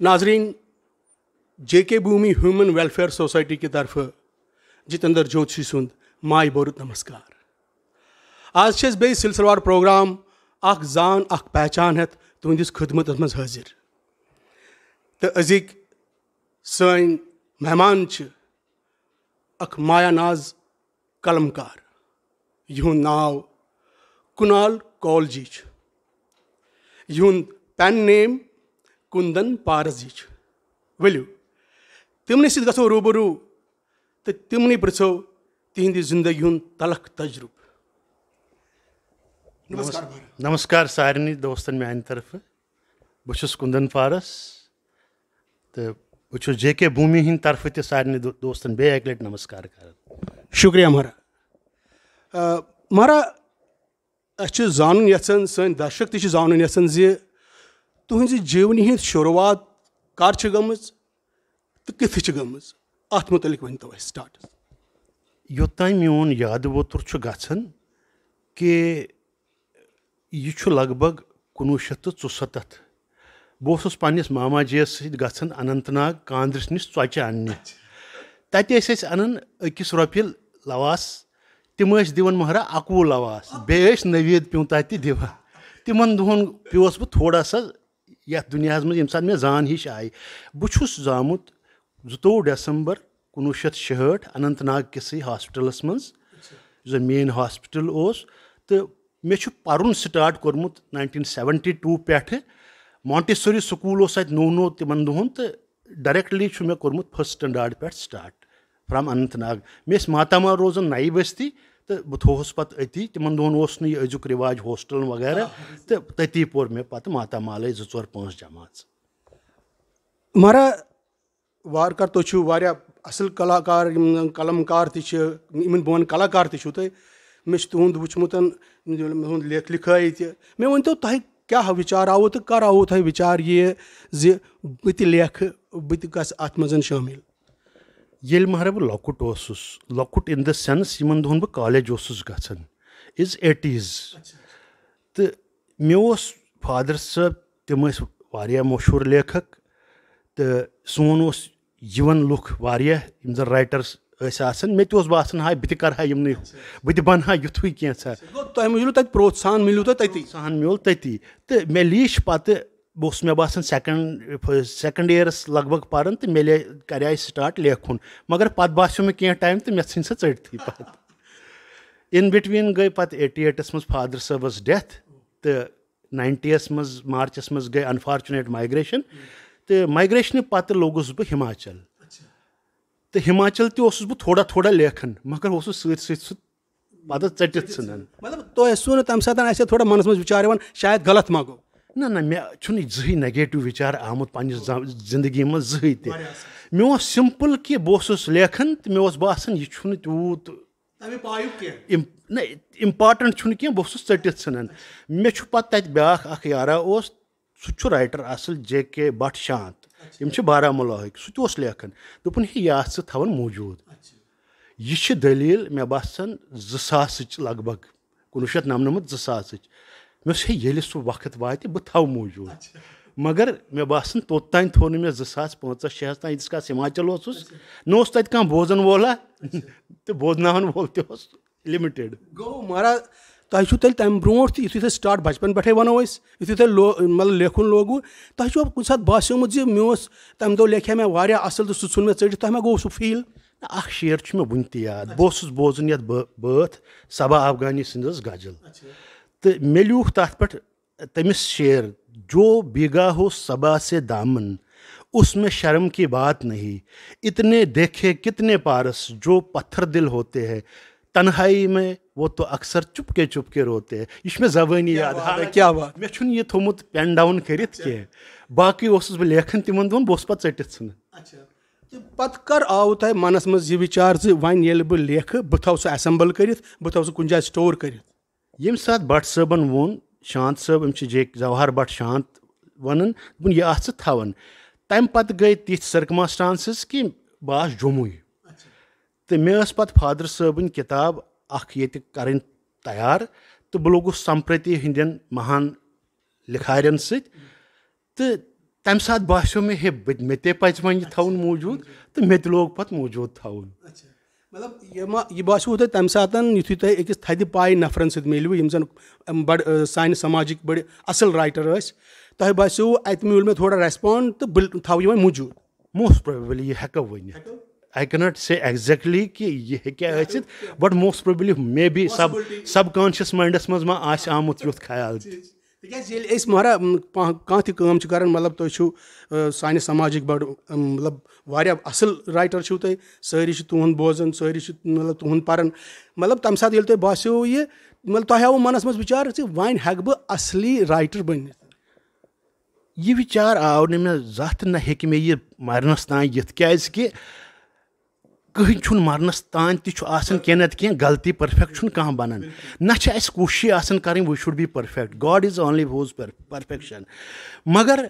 नाजरीन, JK भूमि human welfare society की तरफ जितेंद्र जोशी सुंद माय बोरुत नमस्कार। आज बे सिलसिलेवार प्रोग्राम अख जान अख पहचान हेत तुंदिस खिदमत मज हाजिर तो अजिक सन मेहमान अख माया नाज कलमकार युंद नाव कुणाल कौल जी युंद पेन नेम कुंदन पारस जी वलियो तिमने सत गो रूबरू तो तिमने पृछो तिहंद जिंदगी हुंद तलख तजुर्ब। नमस्कार सारे दोस्तन मान तरफ बहुत कुंदन पारस तो बहुत JK भूमि हिंद तरफ ते सारे दोस्तन बे एक लट नमस्कार कर। शुक्रिया मारा अस जान यन सन दर्शक जान यन जे तुहंज जीवनी हिंद शुरुआत कर गमज तो कथ गमज अत मुतलिक वन तो स्टार्ट। योतान मोन याद वोतुर गन कि यह लगभग 1974 बहुत पन्नस मामा जी सत अनंतनाग कांद्रस नश चौचे अन्ने तत अनान अकिस रोपये लवास तिम दिवन महरा 21 लवास बे नवीद प्यू तत दिवान तिमन दोहन प्योस बह थोड़ा सा ये दुनिया मे ये मे जान हिश आई बहुत जामुत 22 दिसंबर 1966 अनंतनाग किस हॉस्पिटलस मज जो मेन हॉस्पिटल तो मे पर्न स्टार्ट कोर्मुत 1972 पे मॉन्टेसरी स्कूल नो तिमन दोहन तो डायरेक्टली मे कोर्मुत फर्स्ट स्टैंडर्ड पे स्टार्ट फ्रॉम अनंतनाग। मे मातामा रोजन नई बस्ती तो बह थोस पे अति तिमन दोहन यह अजुक रिवाज हॉस्टल वगैरह तो तती पोर मे पे मातामाल 2-4-5 जमात। मारा वार कर तो वारिया असल कलाकार कलमकार तमन बन कलाकार तुह मे तुंद वुचमुत लेख लिखाई मे वन तो तह क्या विचार आव तो कर आव तह विचार ये जे बह लेख बह गस अत मज शामिल। ये महरा बह लकुट इन द सेंस यमन दोहन बह कॉलेज गन इज 80s तो मे फादर साहब तम वारिया मशहूर लेखक तो सोन यवन लुख वारिया यम जन राइटर्स मे बासान हाय बह कर यमन बह बन युथु कैसा तह मिलू तत प्रोत्साहन मिलू तो तती मिल तती तो मे लीच पे बस मे बासान सेकंड ईयरस लगभग पान तो मे कर स्टार्ट लेखुन मगर पत बासो मे क्या टाइम तो मे सन सह चढ़ती पे इन बिटवीन गई पे 88 मज फादर साहबस डेथ तो 90s मज मार्चस मज गई अनफॉर्चुनेट माइग्रेशन तो माइग्रेशन पे लोगुस बह हिमाचल तो हिमाचल तस बह थोड़ा थोड़ा लेखन मगर सत पे चटित सन मतलब तो सो तम सात थोड़ा मनस मज विचार शायद गलत मा गो ना मे जही नेगेटिव विचार आमुत पन्निस जिंदगी में जही ते मे सिंपल कि बह लेखन तो मे बासान यह तूत इम्पार्टेंट क्या बह चटित सन मे पे तत यारा सह राइटर असल JK भट्ट शांत यम बारामूला सह लेखन दोपन यह थवन मौजूद यह दलील मे बासान 2000 लगभग 1999 2000 मे ये सह वक्त वात बह थव मौजूद मगर मे बासान तोतान थो मे 2005-6 तान यीस हिमाचल न तत कह बोजन वोला तो बोजनावन वोल तस लिमिटेड गो मारा तह तम ब्रो यु स्टार्ट बचपन पे वनो यु मतलब लेखुन लोगू तह कुछ सात बास्योमुत मे तम दो लेखे मे वारिया असल तो सुन मे चढ़ तह मे गो सह फील शेर मे वन याद बह बोजन ये बात सबा अफगानी सज गजल तो मे ल्यूख तथ पे तमिस शेर जो भीगा हो सबा से दामन उसमें शर्म की बात नहीं इतने देखे कितने पारस जो पत्थर दिल होते हैं तन्हाई में वो तो अक्सर चुपके चुपके रोते हैं। यह जबानी याद क्या बात मे ये थोमुत पेन डाउन कर बाकी बह लेखन तिमन दोन बह पे चटित सन पत कर आव तह मनस मज विचार वन ये बह लेख बह थव सह असेंबल कर बह थव कुछ जाए स्टोर कर यम सात भट्ट साहबन वोन शांत साहब जवाहर भट्ट शांत वन यह थवन तम पे गई तिथ सर्कमस्टांसिस कि बह जम्मू तो मे पे फादर साहबन किताब ये कर तैयार तो बह लोगुस संप्रति हंदन महान लिखारन तो तमि सात बास्यो मे हे मे ते पज वह थवन मौजूद तो मे लोग पत मौजूद थवन मतलब यह बासो तुम तम सात यु तुम अकिस थद पाई नफरन सत मिलव यम जन बड़ सान समाजिक बड़ असल राइटर तह बासो अत मिल मे थोड़ा रेस्पॉन्ड तो बल थव यह मौजूद मोस्ट प्रोबेबली यह हेको वन I cannot say exactly कि यह हेक but most probably may be subconscious minds मज मा आस आमुत युथ ख्याल तिक मारा कह तम मतलब तुम सान समाजिक बड़ मतलब वारिया असल राइटर छो तुम सारी तुहद बोजन सारी मतलब तुहद पारन मतलब तम सात तुम बास्यो ये मतलब तुह आव मनस मज विचार वन हेक बह असली राइटर बन यह विचार आव न मे जत न हेक मे यह मरनस तान यिथ क्या कहीं छुन मरनस तान तह नत कह गलती परफेक्ट छुन कह बनान ना कोशिश आसन करें we should be perfect God is only whose perfection मगर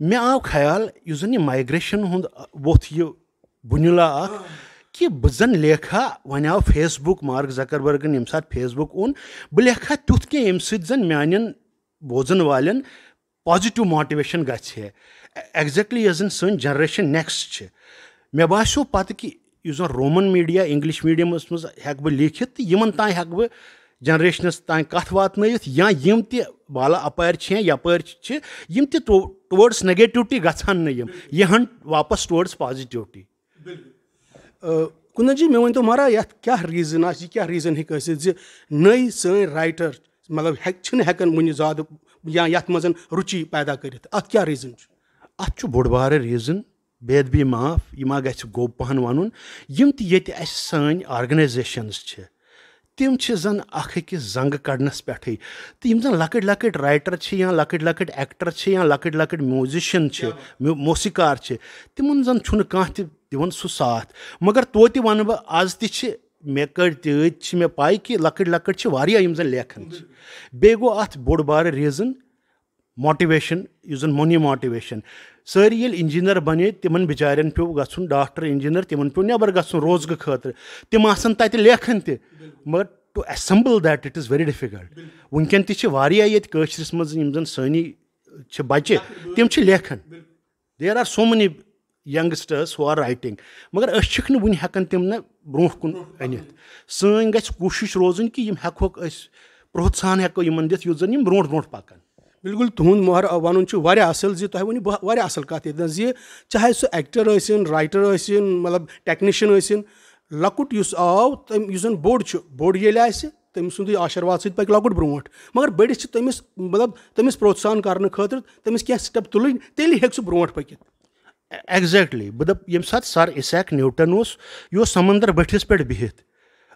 मे आव ख्याल यु जन माइग्रेशन हुंद वोथ यह बुनिला कि बह जन लेखा वन आव फेसबुक मार्क जकरबर्गन यम साथ फेसबुक ओन बह लेखा तुथ कह यम सन मान बोजन वालन पॉजिटिव मोटिवेशन गए एग्जैक्टली यह जन सन जनरेशन नेक्स्ट मे बास्यो पत कि यु जन रोमन मीडिया इंग्लिश मीडियमस मज हेक बह लिखित तो यमन तान हेक बह जनरेशनस तान कथ वातनयित या यम त बाला अपार यपार यम त टुवर्ड्स नेगेटिविटी गछान न यहन वापस टुवर्ड्स पॉजिटिविटी कुंदन जी मे वन तो मारा ये क्या रीजन क्या रीजन हेक नई सन राइटर मतलब हेकन वन ज्यादा या यथ मज रुचि पैदा करित अत क्या रीजन अत बोड़ बार रीजन बेदबी माफ यह गो गोब पहन वन यम त सन ऑर्गेनाइजेशंस तिम जन अकिस जंग कड़नस पे तो यम जन लकट लकट राइटर या लकट लकट एक्टर या लकट लकट म्यूजिशियन मौसीकार तिमन जन छुन कह दिवन सु साथ मगर तो वन बह आज त मे कड़ तज मे पाई कि लकट लकट यम जन लेखन बे गो अत बोड़ बार रीजन मोटिवेशन यु जन मनी मोटिवेशन सारी ये इंजीनियर बने तिमन बिचारन पे गन डॉक्टर इंजीनियर तिमन पे नबर गन रोजग खतर तिम तत लेखन त मगर to assemble that it is very difficult वनकन तशरिस मज जन सनी बच्चे तिम लेखन there are so many youngsters who are writing मगर वन हेकन तिम न ब्रो कुन अनित सन गछ कोशिश रोजन कि हेको प्रोत्साहन हेको यमन दित युथ जन ब्रो ब्रो पकन बिल्कुल तुहद मोहर वन असल तुह वन असल कत चाहे सह एक्टर राइटर मतलब टेक्नीशियन लकुट आव तम बोड़ बोड़ ये तम सुंद आशीर्वाद सत पक लकुट ब्रो मगर बड़िस तमिस मतलब तमिस प्रोत्साहन करने खतर तमिस क्या स्टेप तुल तेल हेक सह ब्रो पकित एग्जैक्टली बह दप यम सात सर इसैक न्यूटन यह समंदर बठिस पे बिहित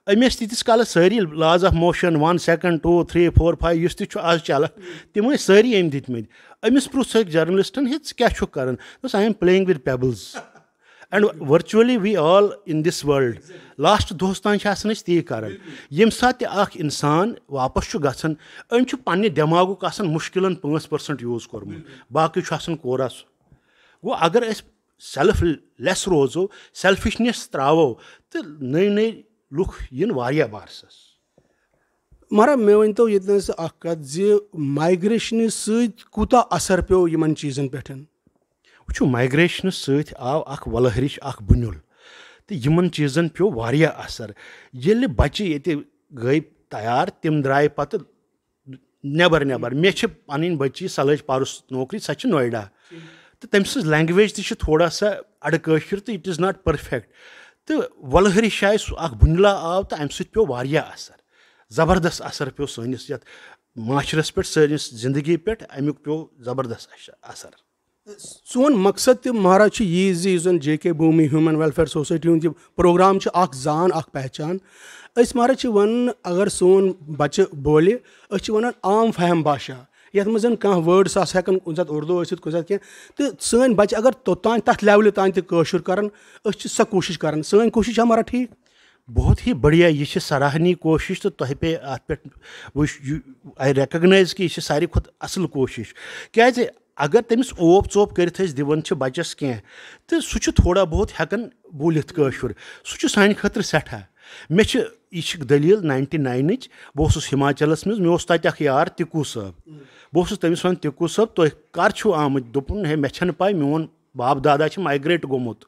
अमिस तीस काल सारी लॉज ऑफ मोशन 1 सेकंड 2 3 4 5 युस तु आज चल तिम सारी अम दितमत अमिस प्रुस जर्नलिस्टन हे क्या कर I am playing with pebbles and virtually we all in this world लास्ट दोस तान ती कर यम सात इंसान वापस गन अम पे दिमागुक मुश्किल 5% यूज कोर्मुत बाकी कोरस गो अगर सेल्फ लेस रोजो सेल्फिशनेस त्रावो तो नई नई लुक इन वारिया बारसस मारा मे वन तो ये कत माइग्रेशन सूता असर पे यमन चीजन पे वो माइग्रेशन सत आव वलहरिश बुनुल तो यमन चीजन पे वारिया असर ये बच्चे ये गई तैयार तिम द्राय पत नबर नबर मे पन बच्ची सलज पारुस नौकरी सह नोएडा तो तम सज लैंग्वेज ती थोड़ा सा अड़कशिर तो इट इज़ नॉट परफेक्ट तो वलहरिश बुनला आव तो अम पे वारिया असर ज़बरदस्त असर पे सनिस ये माशरस पे सनिस जिंदगी पे अमुक पे ज़बरदस्त असर सोन मकसद तो महाराज यह जन JK भूमि ह्यूमन वेलफेयर सोसाइटी हूँ प्रोग्राम जान पहचान महाराज वन अगर सोन बच्चे बोले वन आम फहम भाषा यथ मज कह वर्ड्स हेकन कुछ उर्दू कुछ कह तो सन बच्चे अगर तोतान तथ लेवल तान तशर कर सह कोशिश कर सन कोशिश हमारा ठीक बहुत ही बढ़िया यह सराहनीय कोशिश तो तह पे अत पे आई रेकग्नाइज कि यह सारी खुद असल कोशिश क्या अगर तमिस ओप चोप कर दिवन बच्चस कह तो सह थोड़ा बहुत हेकन बोलित कशुर सह सान खतर सठा मे यह दलील 99 बह हिमाचलस मज मे तक यार तिकू साहब बह तमिस वन तिकू साहब तुम कर आमुत दोपन हे मे छन पाई मोन बाप दादा माइग्रेट गोमुत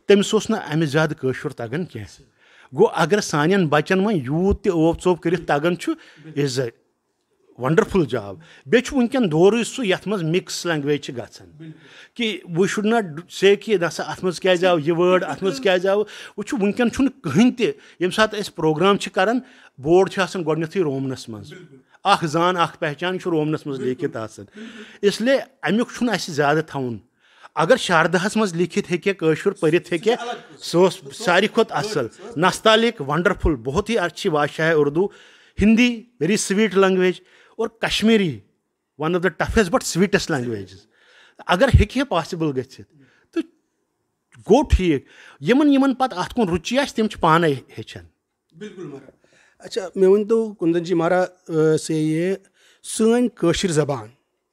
तमिस अमि ज्यादा कशुर तगन कह गो अगर सान बचन वो यूत तोप चोप कर तगन इज अ वंडरफुल जॉब बे वनकन दौर सह यथ मज मिक्स लैंग्वेज गन कि वी शुड नॉट से कि नसा अत मज क्या आव यह वर्ड अत मज क्या आव वो वनकन कहीं ये सात प्रोग्राम करान बोर्ड गोडनथी रोमनस मज अख जान अख पहचान रोमनस मज लिखित इसलिए अमुक ज्यादा थवन अगर शारदाहस मज लिखित हे कशुर परित हे सो सारी खुद असल नस्तालिक वंडरफुल बहुत ही अच्छी भाषा है Urdu Hindi very sweet language और Kashmiri one of the toughest but sweetest languages अगर हे पॉसिबल गच्छित तो गो ठीक यमन यमन पत अत कुन रुचि आस तिम पाने हेचन बिल्कुल मारा अच्छा मे वन तो कुंदन जी मारा से ये सन कशिर जबान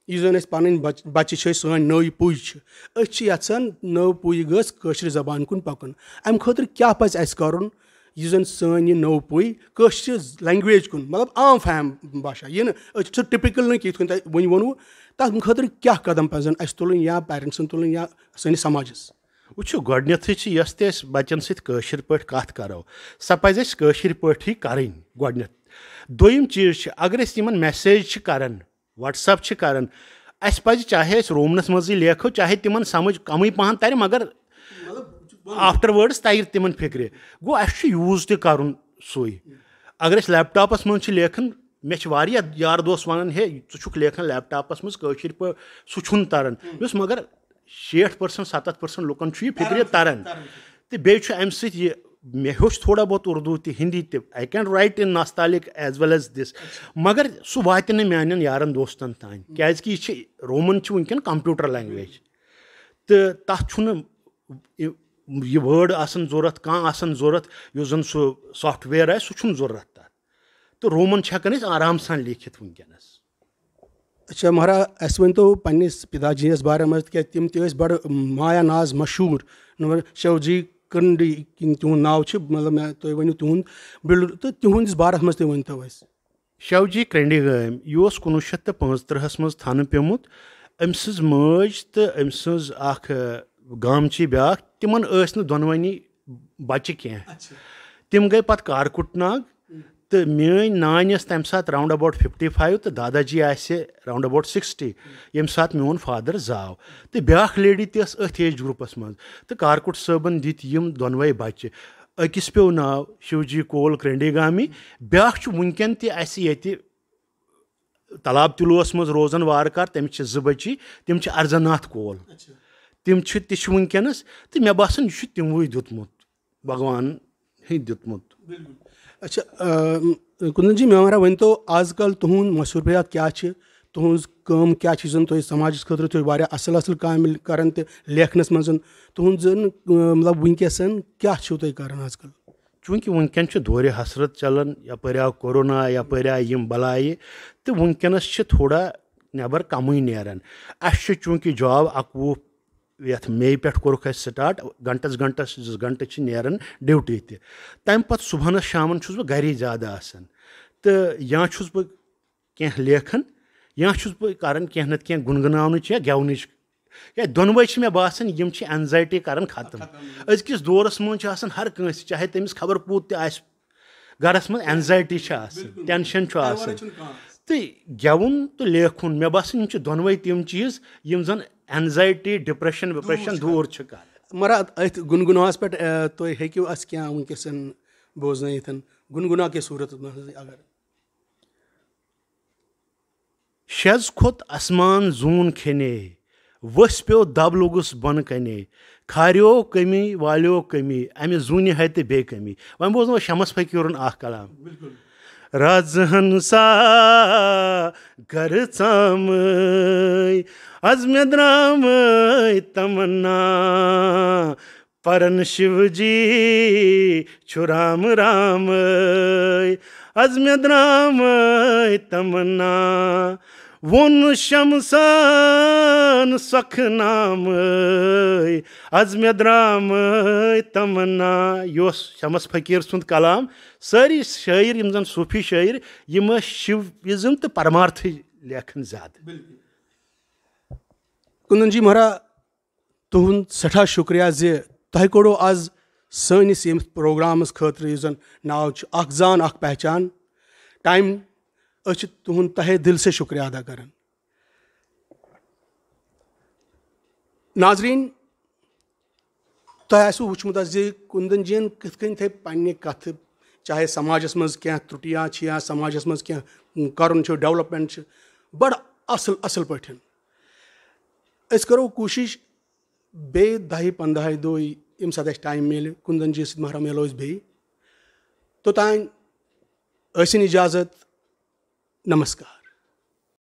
यन पन बच्चे सन नई पुज यचान नव पुज गस कशिर जबान कुन पकन अम खतर क्या पज अस करन यन सन यह नव पुई कशिर लैंग्वेज कुन मतलब आम फैम भाषा यह सह टिपिकल न कि वन वोनू तथ खतर क्या कदम पजन अस तुलन या पेरेंट्सन तुलन या सनिस समाजस वो गोडनथी यस ते बच्चन सर पे कत करो सह पज पे करें गोडनथ दोम चीज अगर इन मैसेज करान व्हाट्सअप करान अस पज चाहे रोमनस मज लेखो चाहे तिमन समझ कम पहन तर मगर आफ्टर वर्ड्स तर तिमन फिक्र गो अस यूज तक सुई अगर अस लैपटॉपस मज लेखन मे यार दोस्त वन हे ुक लेखन लैपटॉपस मज कशर पे सह तरन मगर 60% 70% लुकन फिक्र तरन तो बे अम सह मे हेच थोड़ा बहुत उर्दू तो हिंदी तो I can write in Nastaliq as well as this मगर सह वात मान यारन दोस्तन तान क्या रोमन वनकन कंप्यूटर लैंग्वेज तो तथ यह वर्ड आसन जरूरत कह आसन जरूरत युस जन सह सॉफ्टवेयर आ सह जरूरत तथ तो रोमन हेकान आराम सान लिखित वनकनस अच्छा महाराज अस वन तो पन्निस पिताजी बारे में क्या तिम बड़ माया नाज मशहूर शिवजी कंडी तुहद नाव मतलब मैं तुम वो तुहद बिल्ड तो तिहंदिस बारस मज वन तो शिवजी क्रेंडी गम यह 1935 मज थन पेमुत अम सज मज तो अम सज गामची ब्या तिमन दोनवनी बच्चे कह तिम गई पत कारकुट नाग तो मेन नान तम सात राउंड अबाउट 55 तो दादाजी राउंड अबाउट 60 यम सात मोन फादर जाव तो ब्या लेडी तस अथ एज ग्रुपस मज तो कारकुट सबन दित यम दोनवे बच्चे अकिस पे नाव शिवजी कोल क्रेंडी गामी ब्या वनकन ये तालाब तिलोस मज रोजान वारकार तमिस 2 बच्ची तिम अर्जनाथ कोल तिम वनकनस तो मे बासन यह तिमवे दुतमुत भगवान ही दुतमुत अच्छा कुंदन जी मेरा वन तो आजकल तुहद मसरूफियात क्या तुहज कम क्या जन तुम समाज खतर तुम असल असल काम करान तो लेखनस मज तुहद जन मतलब वनकसन क्या तुम करान आजकल चूंकि वनकन दौर हसरत चलान यपर आव कोरोना यपर आय बलाय तो वनकनस थोड़ा नबर कम नेरान अस चूंकि जॉब 21 यथ मे पे कोरुख स्टार्ट घंटस 2 घंटे नेरान ड्यूटी तम पत सुबहनस शामन बह घरी ज़्यादा आसान तो या बह कह लेखन या बह करान कह नत कह गुनगुनावनच या गेवनच या दोनवे मे बासान यम एंजाइटी करान खत्म अजकिस दौरस मज हर कंस चाहे तमिस खबर पूत गरस मज एंजाइटी टेंशन तो गेवन तो लेखुन मे बासान दोनवे तिम चीज यम जन एंजाइटी डिप्रेशन विप्रेशन दूर कर मरा अथ गुनगुनास पे तुम हेकू अस क्या वनकसन बोजन गुनगुना के सूरत अगर शज खोत आसमान जून खेने वस पे दब लोगुस बन कने खारियो कमी वालियो कमी अमे जून है तो बे कमी वन बोज शमस फकीरन कलाम राजहन सा घर चाम अजमेद्राम तमन्ना परन शिवजी छुराम राम अजमेद्राम तमन्ना वोन शमसान सख नाम आज मे द्राम तमन्ना यह शमस फकीर सुंद कलाम सारी शायर यम जन सूफी शायर यम शिविज्म तो परमार्थ लेखन ज्यादा कुंदन जी महारा तुहद सठा शुक्रिया जे तह कोड़ो आज सनिस यम प्रोग्रामस खतर यह जन नाव अख जान अख पहचान टाइम तुहद तहे दिल से शुक्रिया अदा कर नाजरीन तह वुचमुत जे कुंदन जीन कित कन थे पन्ने कथ चाहे समाजस मज क्या त्रुटियां या समाजस मज क्या करन डेवलपमेंट बड़ असल असल पठन अस करो कोशिश बे 10-15 दो यम सात टाइम मिले कुंदन जी महरा मिलो बे तो तान इजाजत नमस्कार।